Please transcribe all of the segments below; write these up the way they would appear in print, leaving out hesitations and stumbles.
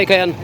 kayan.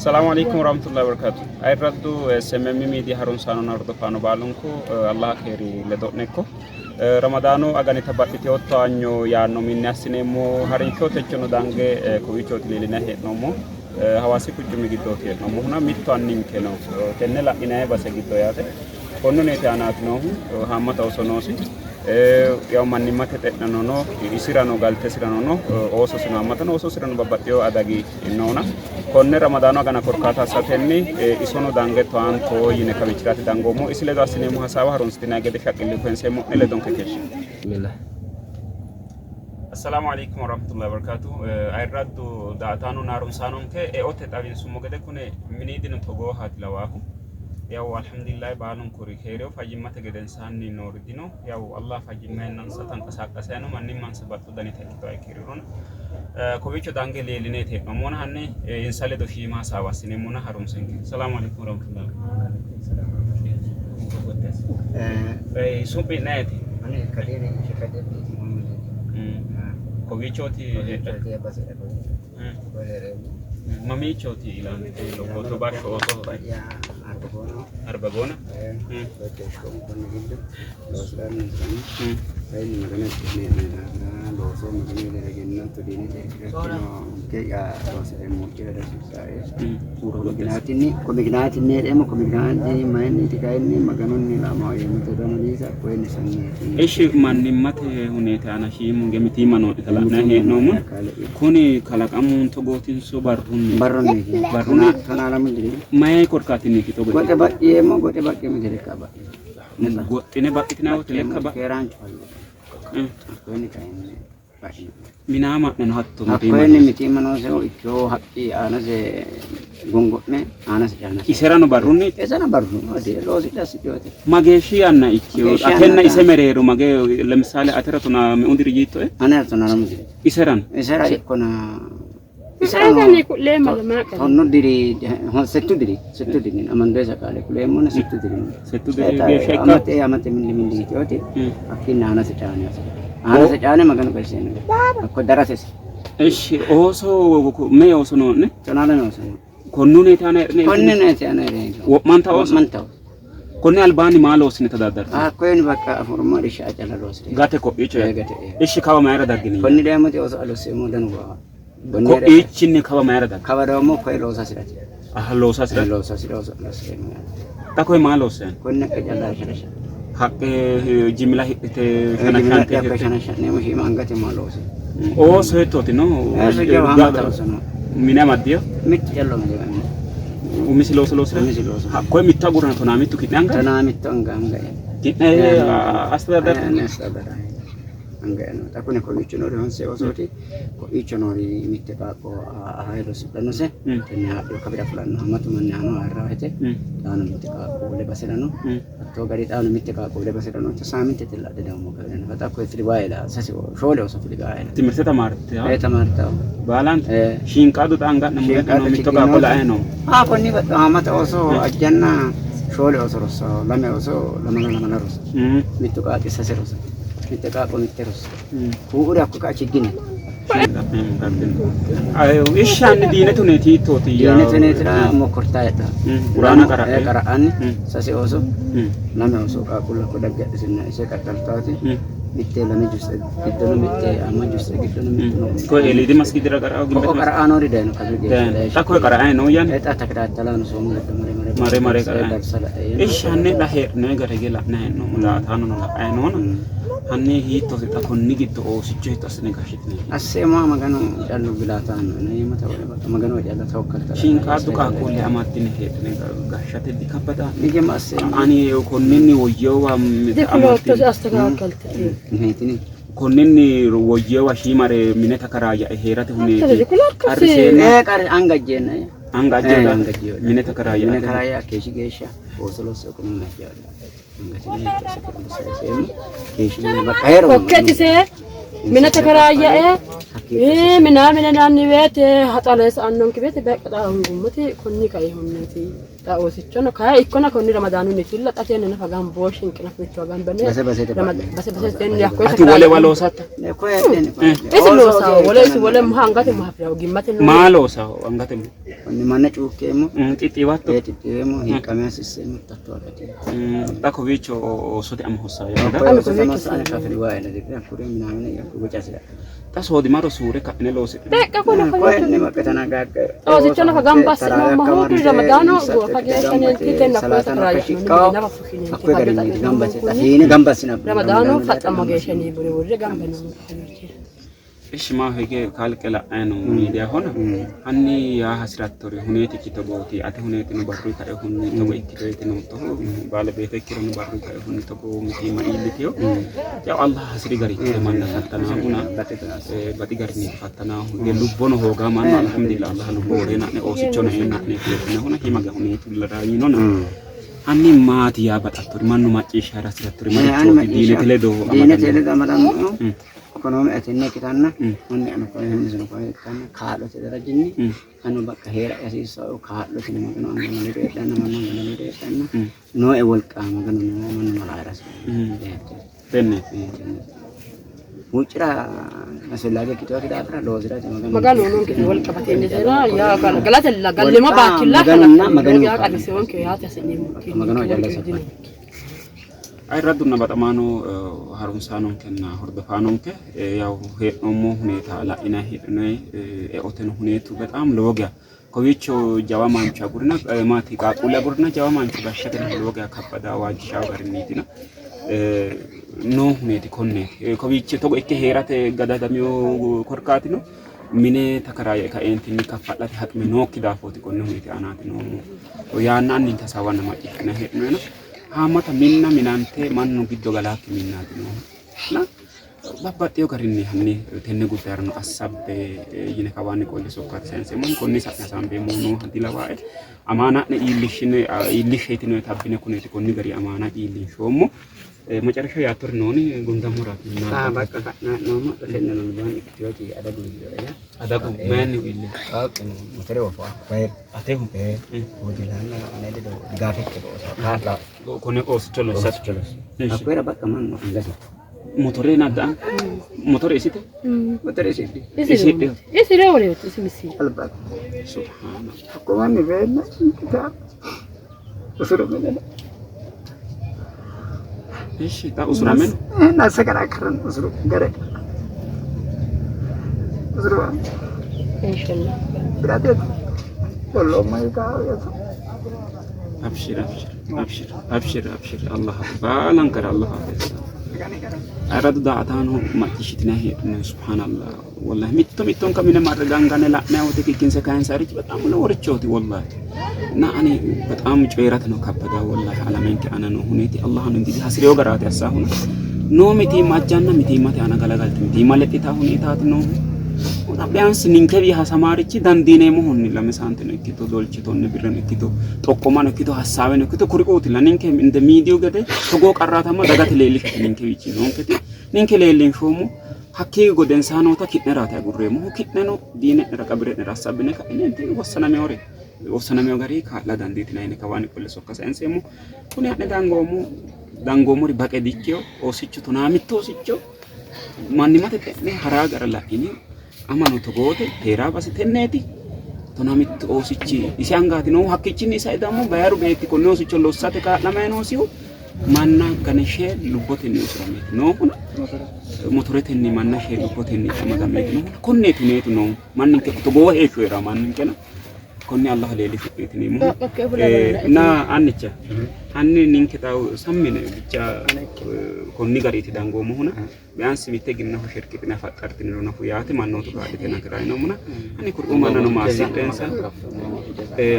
Assalamualaikum warahmatullahi wabarakatuh. Airraddu SMM media harun sanu nardofano balunku Allah khairi ledoneko. Ramadanu agani tabattiti 8 anno yaanno minne assinemo harincho techono dange kowichoti lelina he'nomo hawasi quchumi giddoti he'nomo huna mitto anninke no tenne la'inae base giddo yaate konno ne taanatinohu hammata osonosi yaw mannimate xe'nanono isirano galtesirano oso sino hammata oso sirano babbaxxeyo adagi noona konne ramadano agana korkaata assatenni isono dange toanto yine kawichirati dangomo isi ledo assinemo hasawa harunsitina gede shaqqilli penseemo ne ledonke keshi Bismillah. Assalamu alaikum warahmatullahi wabarakatuh. Airraddu daatanu narun sanonke e otte tawin sumo gede kune minidin togo hatilawaku yaw alhamdulillah balun kuri khairo fajimmate geden sanni nordino yaw Allah fajimmen nan satan kasaqaseno manni man sabatu dani tekito ay kirirun kowicho dange lelinete mamona hanne insale do shima sawasine mona harum sengi assalamu alaikum warahmatullahi wabarakatuh supi nete Ani kadene shikade kowicho ti mamicho ti ilan lo foto barco oto ya arbagona eshi mannimmate hunete ana shimu gemiti manoti kala na he nomu kuni kala kamun to gotin so barrunni tanala mudiri may korkatini ki to gote bakke mo gote bakke mi dire kaba gottine bakkitina wote lekka ba keran ko ni kayne minama nan hatto ko ni miti manose o ikko hakki anase gongome anase jana iserano barrunni esana barrunni ade lo si das jote mageshi anna ikko akenna isemereru mage lemsale ateratuna me undiri jitto ana tanala mudiri isera ikko na Isarani kulema lamaka. Honno diri settu diri amande sakale kulemo na settu diri amate mindi joti akkinna ana sejane magana pesene akko darases eshi oso me oso nonne tonala no so konnune tane manta konne albani malo osne tadadar koen bakka forma risha jala losre gate ko eshi kawa mayra dagini konni demate oso alosemo danwa ko ichinni kawa mayra dag kawa domo koy losa sirati losa oso ta koy malo sen konne ka jala shirasha haqqe jimla hidete shana mo shi mangate malo oso o so hetoti no so jawa mata oso no mina maddio mit jallo me umisi loso hakko mitta gurana to namittu kidanga tanamittu anga astadar anga no takune ko vichonori honse osoti ko vichonori mitte ba ko ahayro sudano se tenya do kabira fulano amatu manne ano arrahete dano mitte ka ko le baserano to gari dano mitte ka ko le baserano to saminte tella de damo kabira fata ko tribaila sasi shole oso tribaila timerte tamarte tamarta balant shin kadu tanga namu no mitto ka ko la eno konni ba amata oso ajanna shole oso rosso lame oso lamana rosso mitto ka kisase rosso mitte ka ko mitteros ura ko ka chigine ayo ishan dinatu ne titoti ya dinatu ne tra mo kortaeta qur'ana qara'an sase oso name oso ka kula ko dagga sinna ise kataltati mitte lame jusse giddono mitte amma jusse giddono mitte ko elidi masjidira qara'o gimbe ko qara'ano rideno kabige ta ko qara'ano yan eta takrattalano so mo mare qara'an ishan ne la herne gare gela na no la tanu no la no hanne hitto ta konni giddo o sicce tasne gashitne assema magano dallu bilatan ne mata magano jalla tawakkalta shin ka duka ko le amattine hedne gashate dikabata nige masse ani konnini woyyowa amattine astagakkalta netini konnini woyyowa shimare mineta karaya herate hune qarsene qar angajjena Angajjoodha. Angajjoodha. Mine takaraayyaa. Mine takaraayyaa keeshii geesha osoo kun angajjoodha. Angajjoodha sakirri seemu keeshii bakka heeroo. Kokkeetisee mina takaraayyaa mina naanni beete haxalees aannoon kibeete beeqadhaa hungummati konni ka'ee humneeti. Taa'oosichoon kaya ikkona konni ramadaanu ni filla xateen na fagaan booshin qina fichoo gaan bane base teen yakko ati wale waloosatta isiloosa wale muhangate muhafira gimmate no maaloosa angate mu konni manna cuukkeemo xixiiwatto xixiiwemo hiiqamee sisseemu tatto akati dako wiicho osote am hossaayo kafiri waa ila dikra kure minamine yakko gocasira tasoodi maro suure ka'ne loosi beeqa kono koenne makatana gaagga taa'oosichoon fagaan basse mamma hootu ramadaano Ramadano fatta magashani bure bure gambano. Ishma hege kalkela anu media hona anni ya hasrattori huneti kitogoti ate huneti no barru ka hunni to ikkitoyte no to bale bete kiro no barru ka hunni to go miti ma illitiyo ya Allah hasri gari manna fattana huna bati garni fattana ge lubbono hoga man alhamdulillah Allah lubbo rena ne osichono ena ne huna himaga huneti larayi non anni maati ya batattori mannu macciishara hasrattori mannu diine amadan ekonomi atenne kitanna onni ana ko hin ko kan kaalo te darajinni anu bakka heera asiso kaalo te magano angana le danna manna angana le danna no e wolqa magano manna malaras benne mucira aselage kitwa kidafra lozira magano non ke wolqa batende tera ya galata la gallema baakilla magano ya kadise wonke ya tasni magano jalla ay raduna batamano harumsanon kenna hordofanon ke yaw heednomo huneta la ina heednoy e oten hunetu betam loga kowicho jawa mancha gurna mati ka kula gurna jawa mancha bashaka loga kabada wajisha garnitina no huneti konne kowicho to ikke herate gadadamio korkatino mine takaraya ka entini kafalati hakme nokki dafoti konne huneti anati no o yaanna anni tasawana majikna heednoyna hamata minna minante mannu giddo galaki minnati no na babbaxeyo garinni hanni tenne guddarno asabbe yine kawani qolle sokkat sense mon konni sakna sambe mono hadila wae amana ne illishitino tabbine kuneti konni gari amana illishomo መጨረሻ ያቶር ነው ነው ጉንዳሞራት እና በቃ ነው ተሰነ ነው ባን ኢትዮጵያቲ አዳጉ ይላል አዳጉ ማን ይል አቅ ነው ሞተሬ ወፋ ባይ አቴም ወዲላና ነደ ጋፈክ ነው ካላ ኮኔ ኦስ ቸሎ ሰት ቸሎ አቆራ በቃ ማን ነው እንደዛ ሞተሬ ናዳ ሞተሬ ሲተ ሞተሬ ሲቲ እሲሬ ወሬ ሲሚሲ አልባ ሱብሃን አቆማን በእና እንታ ወሰረ መለላ እሺ ታውስራ ምን እና ሰከራከረን ወስሩ ገረ ወስሩ ኢንሻአላህ ብራዴት ወሎ ማይካ አብሽር አብሽር አብሽር አብሽር አላህ ባላንከር አላህ አረዱ ዳታኑ ማጥሽትና ሄድነ ሱብሃንአላህ والله ሚቶም ከምን ማድረጋን ጋር ለአናው ተከኪን ሰካንሳሪች በጣም ነው ወርቾት والله እና እኔ በጣም ጨይራት ነው ከበዳ والله አለመንከ አነ ነው ሁኔቲ አላህ ነው እንግዲህ አስሪው ገራት ያሳሁን ኖ ሚቲ ማጃና ሚቲ ማቲ አና ገለጋልት ሚቲ ማለጥታ ሁኔታት ነው ወጣ ቢያንስ ንንከቢ ሐሳማሪች ዳንዲኔ መሆን ለምሳንት ነው እኪቶ ዶልቺቶን ቢረን እኪቶ ጦቆማን እኪቶ ሐሳበን እኪቶ ኩሪቆት ለንንከ እንደ ሚዲዮ ገደ ተጎ ቀራታማ ዳጋት ሌሊሽ ንንከቢቺ ነው እንከቲ ንንከ ሌሊን ሾሙ hakki goden sanota kitnerata gurremo kitneno dine raqabre rasabne ka ente wasana me gari ka la danditi nayne kawani kolle sokka sensemo kuni adne dangomo ri baqe dikyo osichu tunamitto osicho mannimate tenne haragara lakini amano togote tera basi tenneti tunamitto osichi isiangati no hakkichini saidamo bayaru beeti konno osicho lossate ka lameno siu manna ganeshe lubbotenni usrameti no kuna motoretenni manna she lubbotenni amagameti no konne tunetu no manninke to go heesho era manninke na konne Allah leeli fitini mo na annicha anni ninke taw sammine bicha konni gariti dango mo huna biansi mitte ginna ho shirkitina faqartini no fu yaati mannoto gaadite na kiray no muna ani kur'u manna no maasidensa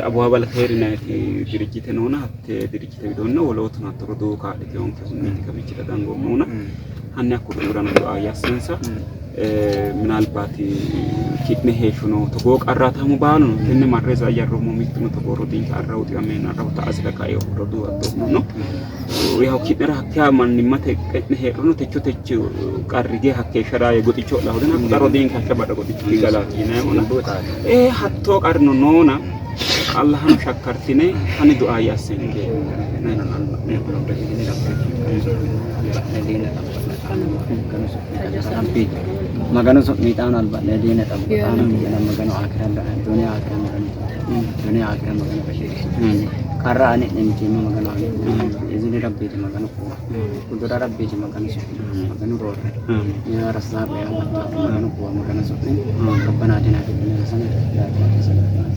abwab al khair naati dirijite no na hatte dirijite bidonna woloto na torodo kaadite onke hunni kabichita dango mo na anni akku durano do ayasensa ምናልባት ኪድኒ ሄሹኖ ተጎቅ አራታሙ ባሉ እነ ማድረስ አያሮሙ ሚጥኑ ተጎሮዲን ካራው ጤመና አራው ታስለካ ይወርዱ አጥቶ ነው ያው ኪድራ ሀኪያ ማን ንመተ ኪድኒ ሄዱኑ ተቹ ተቹ ቀርጌ ሀኬ ሸራ የጎጥቾ ለሁደና ቁጠሮዲን ካከባደ ጎጥቾ ይገላል ይናውና ሀቶ ቀርኖ ኖና አላህን ሸከርቲኔ አን ዱአ ያሰንጌ magano sok mitaan alba le dina tab ana magano akhiran da dunia akhiran magano bashiri karra ane nemti magano izini rabbi magano kudura rabbi magano sok magano ro ya rasa ya magano ko magano sok rabbana atina fid dunya hasanatan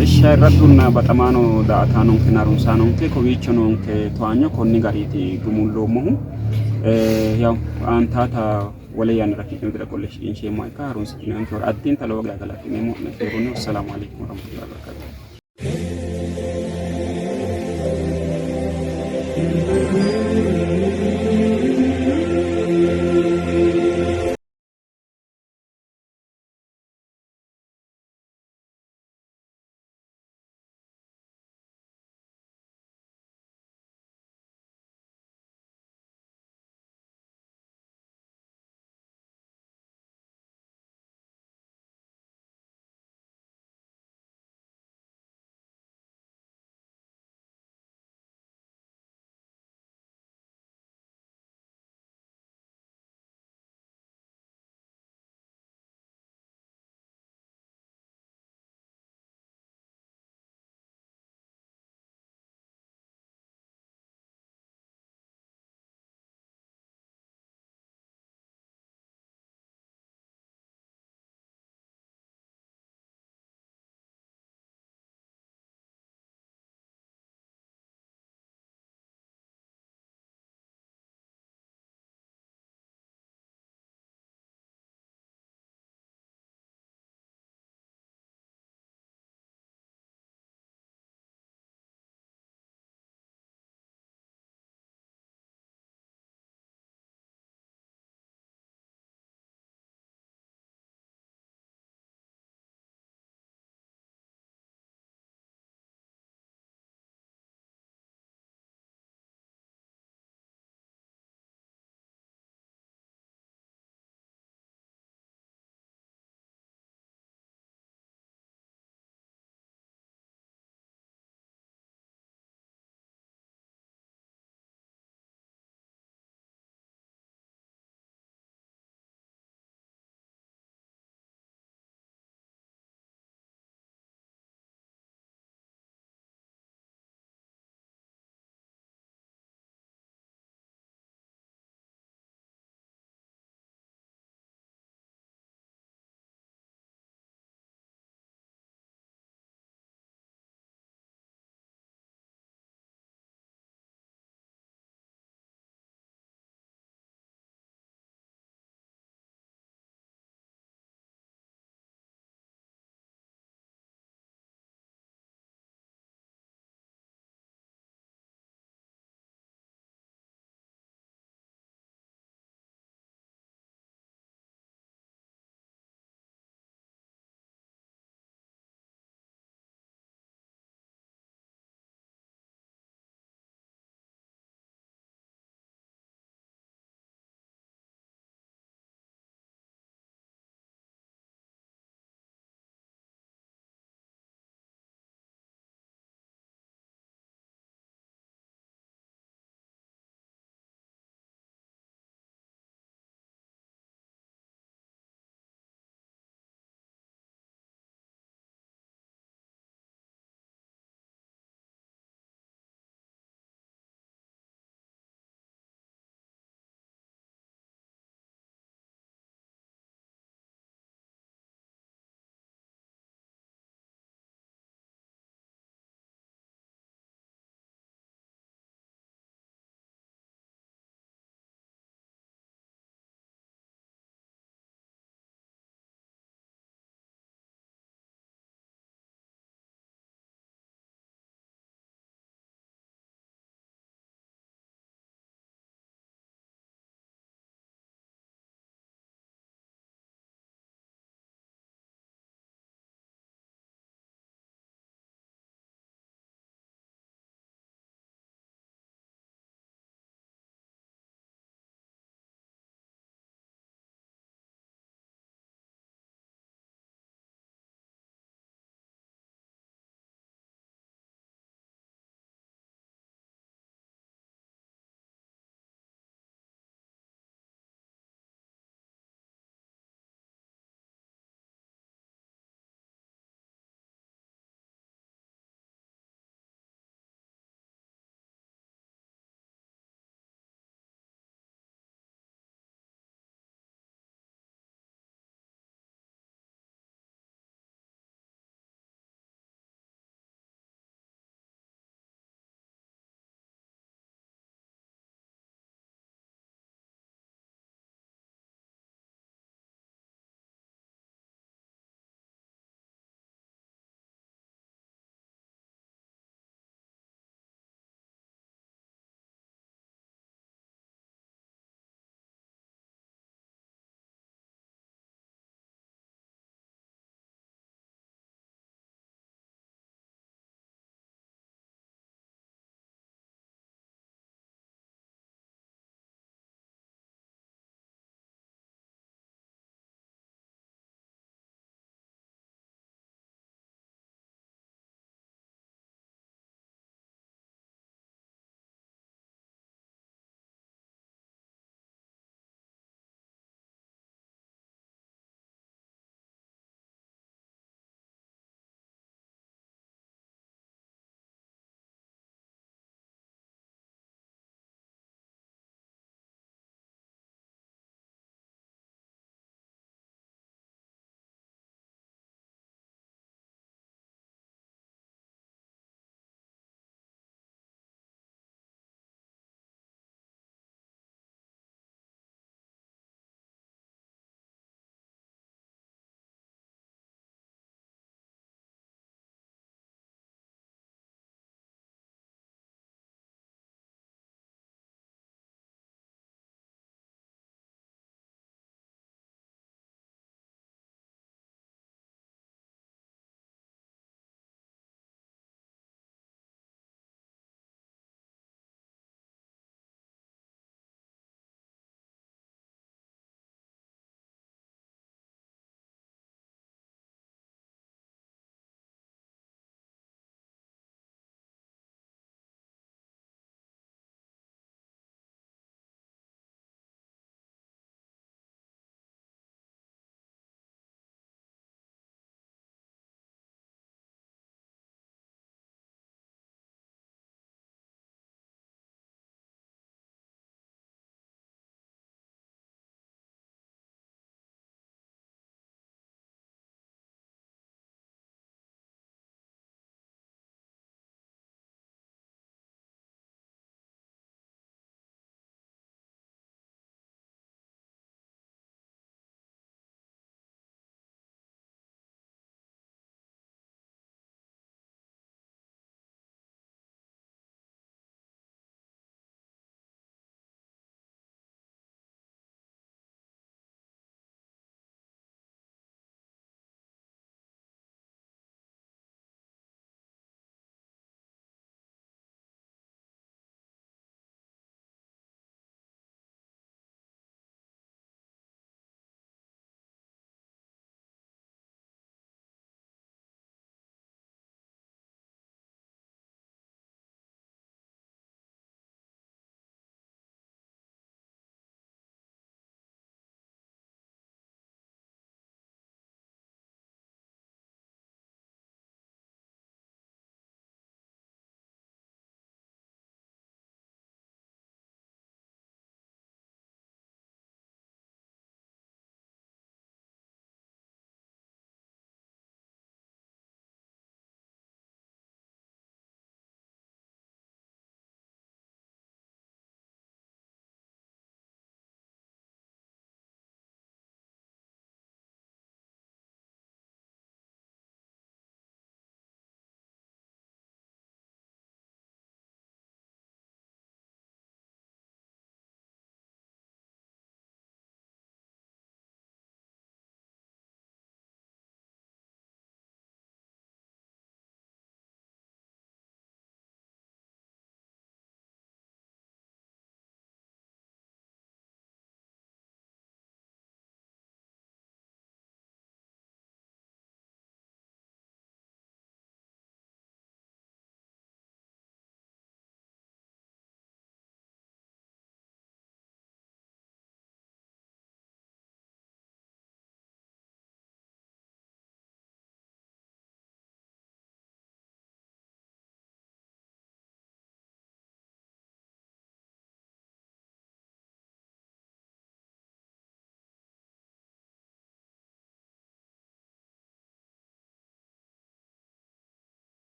Sharratuna batamano da atanon kinarum sanon ke kovichonon ke toanyo konni gariti gumullo mohu yaw antata wala yan rakit nudra kollesh inshe moy karun sinan kor addin taloga galati nemo na assalamu alaikum warahmatullahi wabarakatuh